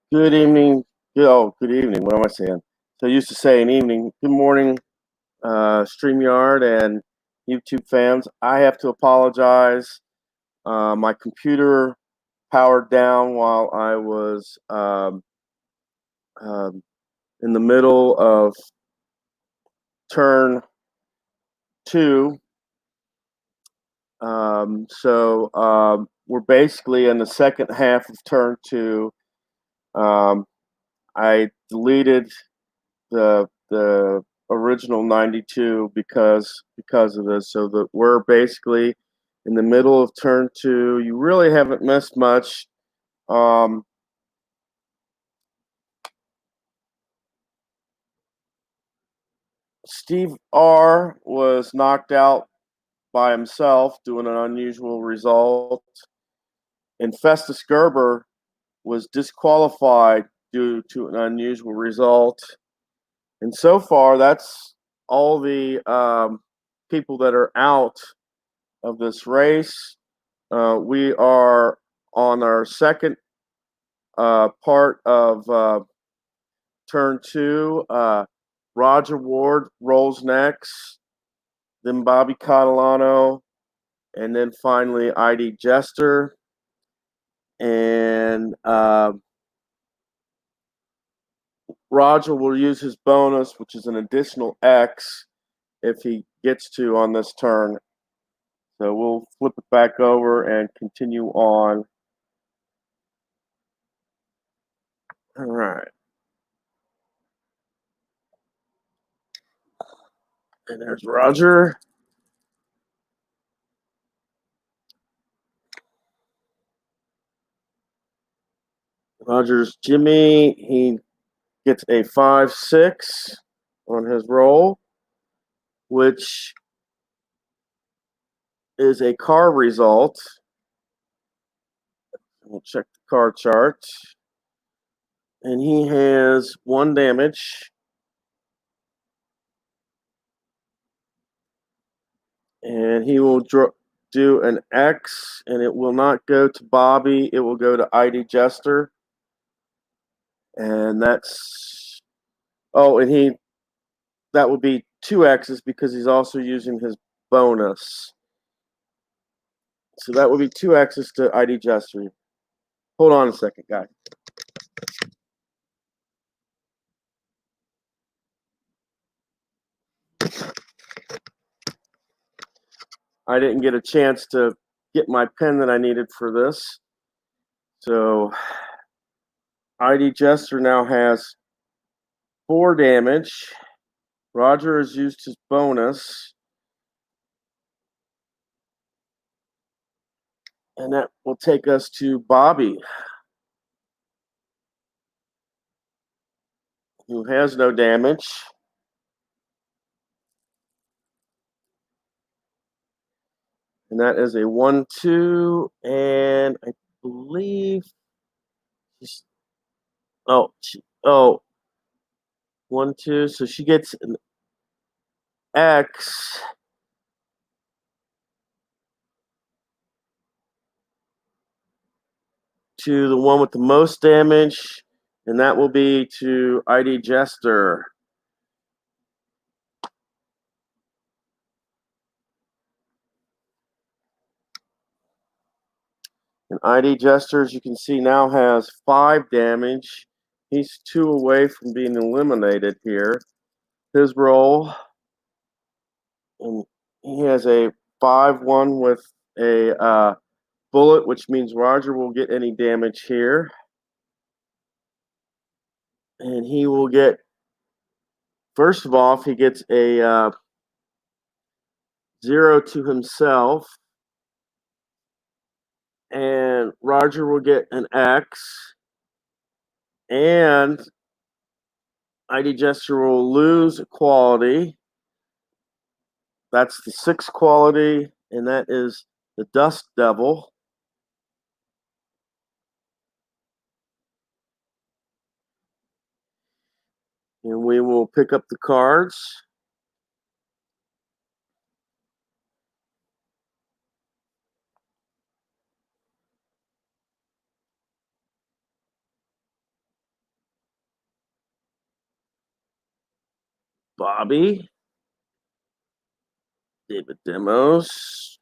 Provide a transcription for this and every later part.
Good evening. Good evening. What am I saying? So I used to say an evening. Good morning, StreamYard and YouTube fans. I have to apologize. My computer powered down while I was um, in the middle of turn two. We're basically in the second half of turn two. Um, I deleted the original 92 because of this, so that we're basically in the middle of turn two. You really haven't missed much. um Steve R was knocked out by himself doing an unusual result, and Festus Gerber was disqualified due to an unusual result. And so far, that's all the people that are out of this race. We are on our second part of turn two. Roger Ward rolls next, then Bobby Catalano, and then finally ID Jester. And Roger will use his bonus, which is an additional X if he gets to on this turn. So we'll flip it back over and continue on. All right. And there's Roger. Roger's Jimmy. He gets a 5-6 on his roll, which is a car result. We'll check the car chart. And he has 1 damage. And he will do an X, and it will not go to Bobby. It will go to ID Jester. And that's, oh, and that would be 2 X's because he's also using his bonus. So that would be 2 X's to ID Jester. Hold on a second, guys. I didn't get a chance to get my pen that I needed for this. So ID Jester now has 4 damage. Roger has used his bonus. And that will take us to Bobby, who has no damage. And that is a 1-2. And I believe oh, 1-2. So she gets an X. To the one with the most damage, and that will be to ID Jester. And ID Jester, as you can see, now has 5 damage. He's 2 away from being eliminated here. His roll, and he has a 5-1 with a bullet, which means Roger will get any damage here. And he will get, first of all, he gets a 0 to himself. And Roger will get an X. And ID Jester will lose a quality. That's the 6th quality, and that is the Dust Devil. And we will pick up the cards. Bobby, David Demos,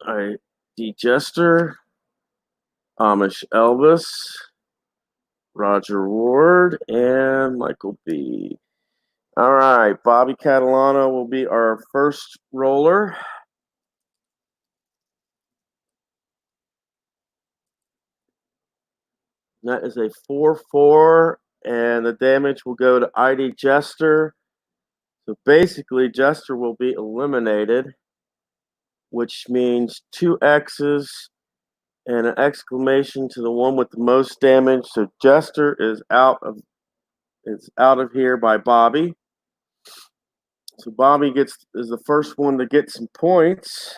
all right, D. Jester, Amish Elvis, Roger Ward, and Michael B. All right, Bobby Catalano will be our first roller. That is a 4-4, and the damage will go to ID Jester. So basically, Jester will be eliminated, which means 2 X's and an exclamation to the one with the most damage. So Jester is out of here by Bobby. So Bobby is the first one to get some points.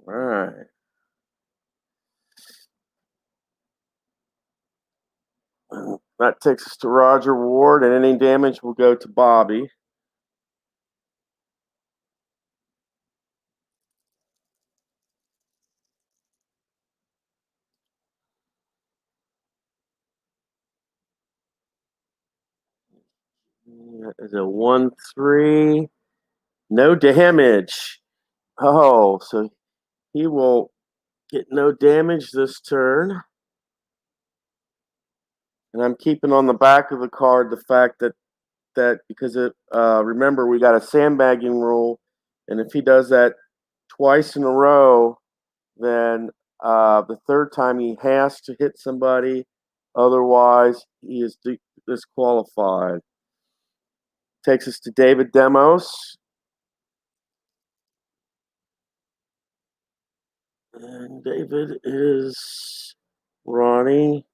All right. That takes us to Roger Ward, and any damage will go to Bobby. That is a 1-3. No damage. Oh, so he will get no damage this turn. And I'm keeping on the back of the card the fact that because remember we got a sandbagging rule, and if he does that twice in a row, then the third time he has to hit somebody, otherwise he is disqualified. Takes us to David Demos. And David is Ronnie.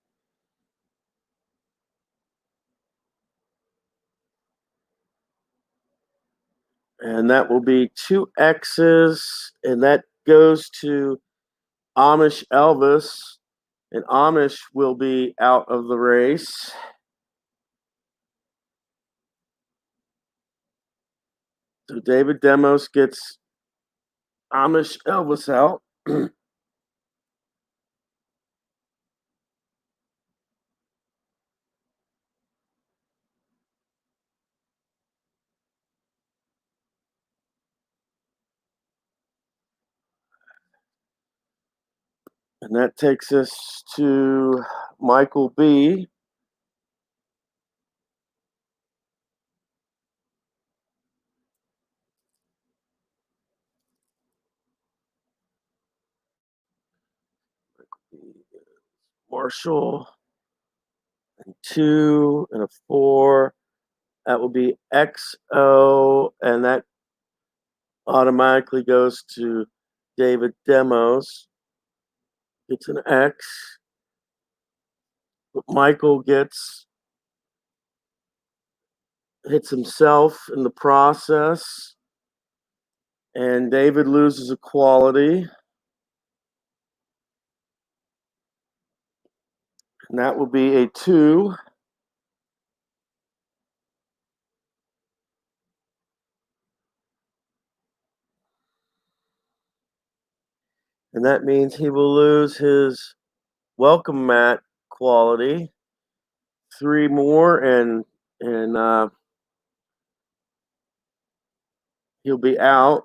And that will be 2 X's, and that goes to Amish Elvis, and Amish will be out of the race. So David Demos gets Amish Elvis out. And that takes us to Michael B. Marshall, and 2 and a 4. That will be XO, and that automatically goes to David Demos. It's an X. But Michael hits himself in the process, and David loses a quality. And that will be a 2. And that means he will lose his welcome mat quality. 3 more, and he'll be out.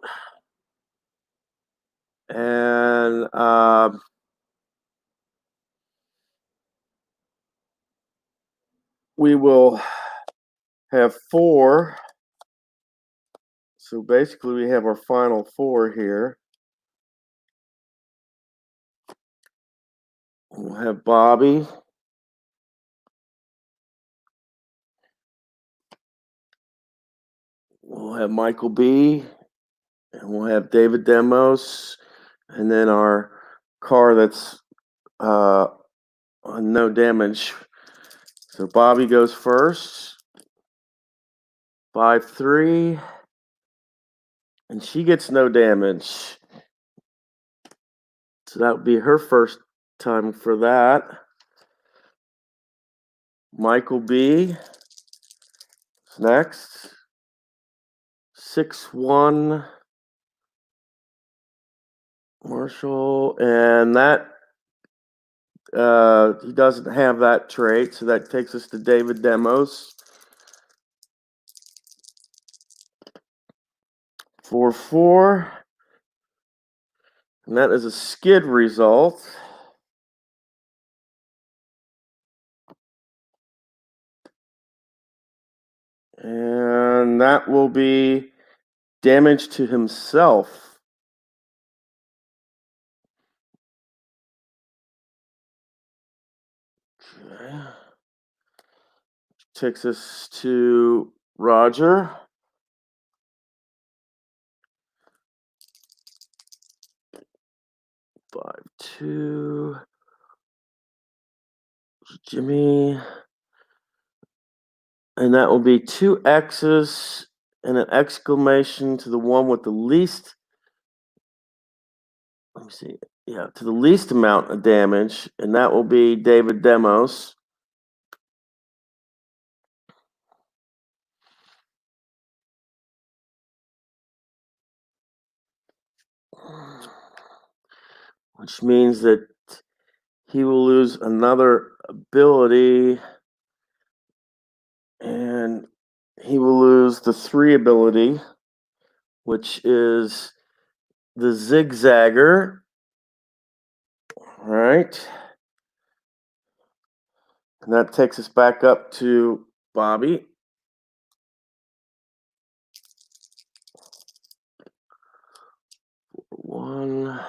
And we will have 4. So basically, we have our final 4 here. We'll have Bobby. We'll have Michael B. And we'll have David Demos. And then our car that's on no damage. So Bobby goes first. 5-3. And she gets no damage. So that would be her first time for that. Michael B. is next. 6-1. Marshall, and that he doesn't have that trait, so that takes us to David Demos. 4-4, and that is a skid result. And that will be damage to himself. Okay. Takes us to Roger. Five, 2. Jimmy. And that will be 2 X's and an exclamation to the one with the least. Let me see. Yeah, to the least amount of damage, and that will be David Demos. Which means that he will lose another ability, and he will lose the 3 ability, which is the Zigzagger. All right. And that takes us back up to Bobby. One.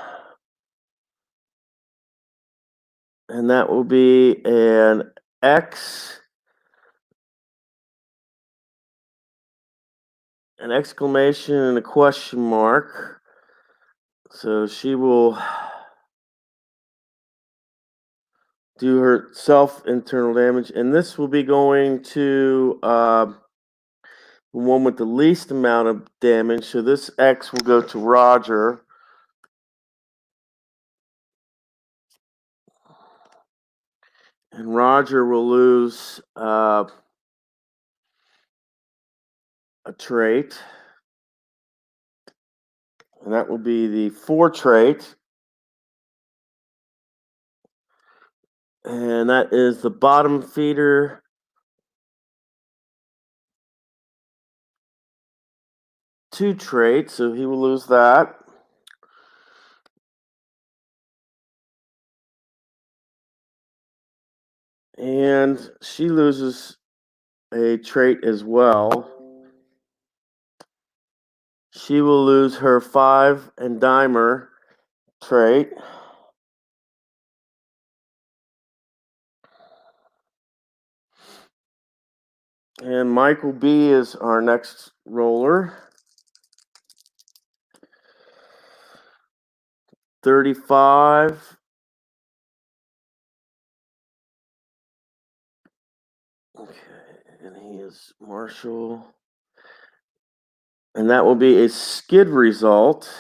And that will be an X, an exclamation, and a question mark. So she will do her self internal damage. And this will be going to the one with the least amount of damage. So this X will go to Roger. And Roger will lose a trait. And that will be the 4 trait. And that is the bottom feeder. Two traits, so he will lose that. And she loses a trait as well. She will lose her 5 and dimer trait. And Michael B is our next roller. 35. Okay, and he is Marshall. And that will be a skid result.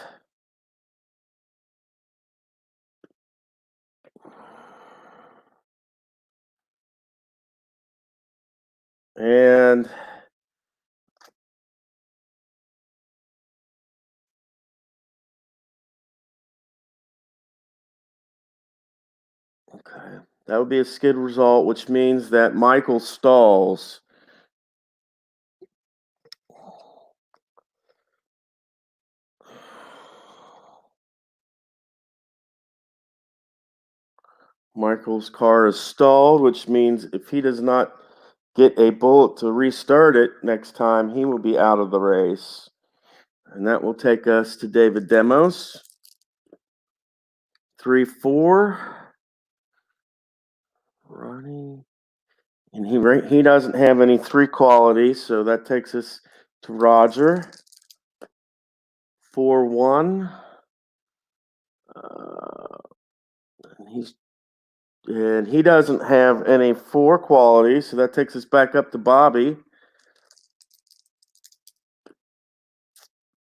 And okay, that would be a skid result, which means that Michael stalls. Michael's car is stalled, which means if he does not get a bullet to restart it next time, he will be out of the race. And that will take us to David Demos. 3-4. Ronnie. And he doesn't have any 3 qualities, so that takes us to Roger. 4-1. And he doesn't have any 4 qualities, so that takes us back up to Bobby.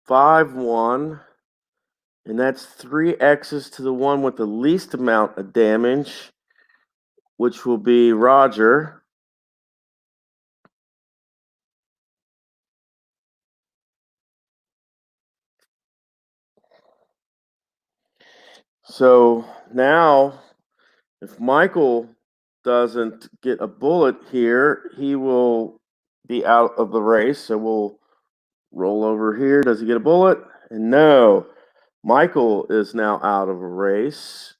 5-1. And that's 3 X's to the one with the least amount of damage, which will be Roger. So now, if Michael doesn't get a bullet here, he will be out of the race. So we'll roll over here. Does he get a bullet? And no, Michael is now out of a race.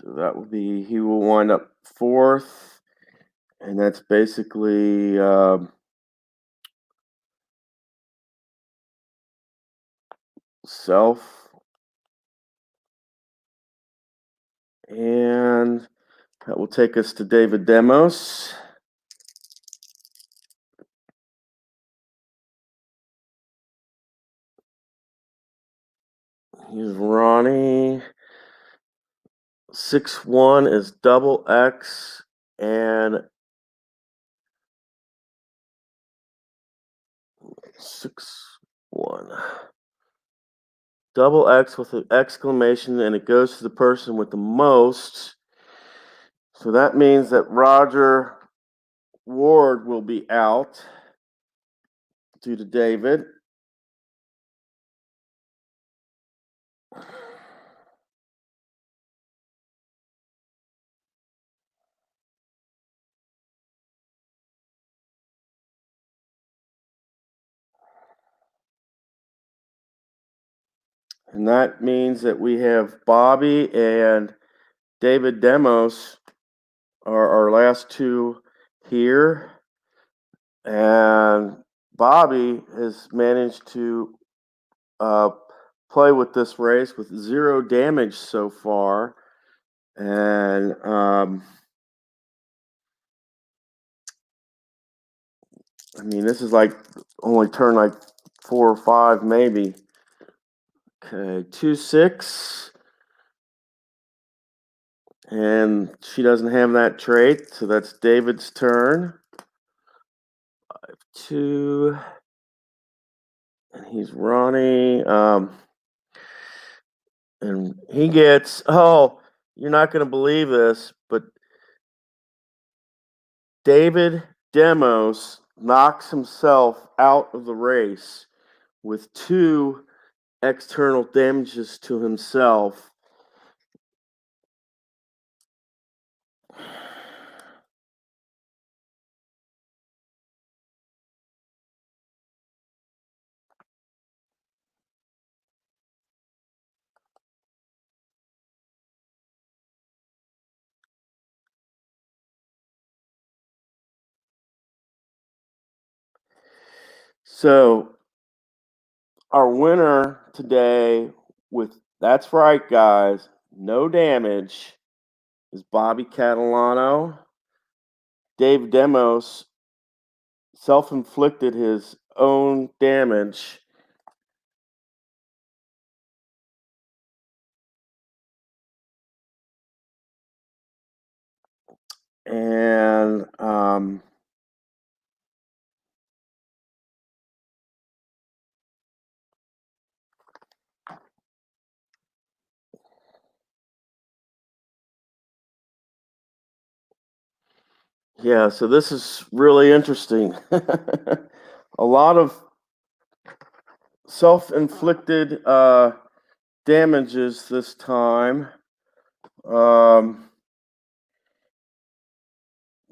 So that would be, he will wind up fourth. And that's basically self. And that will take us to David Demos. Here's Ronnie. 6-1 is double X and 6-1. Double X with an exclamation, and it goes to the person with the most. So that means that Roger Ward will be out due to David. And that means that we have Bobby and David Demos are our last two here. And Bobby has managed to play with this race with 0 damage so far. And I mean, this is like only turn like 4 or 5, maybe. Okay, 2-6. And she doesn't have that trait, so that's David's turn. 5-2. And he's Ronnie. And he gets, oh, you're not going to believe this, but David Demos knocks himself out of the race with 2 external damages to himself. So our winner today with, that's right, guys, no damage, is Bobby Catalano. Dave Demos self-inflicted his own damage. And yeah, so this is really interesting. A lot of self-inflicted damages this time.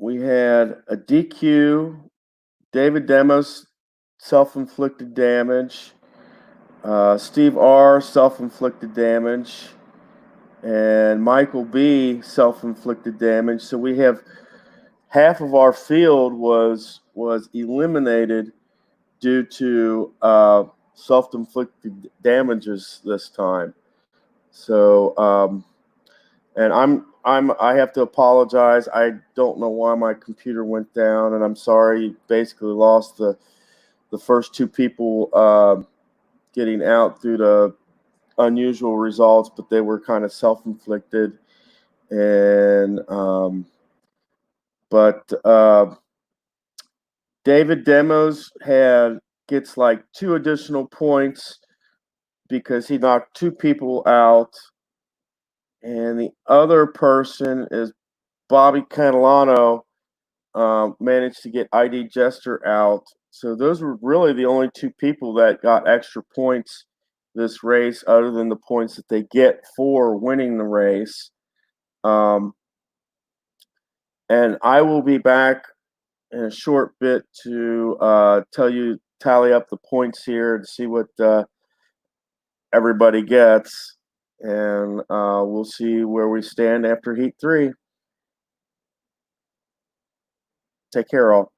We had a DQ, David Demos, self-inflicted damage, Steve R, self-inflicted damage, and Michael B, self-inflicted damage. So we have half of our field was eliminated due to self-inflicted damages this time. So, and I have to apologize. I don't know why my computer went down, and I'm sorry. Basically, lost the first 2 people getting out due to unusual results, but they were kind of self-inflicted. And but David Demos gets like 2 additional points because he knocked 2 people out. and the other person is Bobby Catalano. Managed to get ID Jester out. So those were really the only two people that got extra points this race, other than the points that they get for winning the race. Um, and I will be back in a short bit to tally up the points here to see what everybody gets, and we'll see where we stand after Heat 3. Take care, all.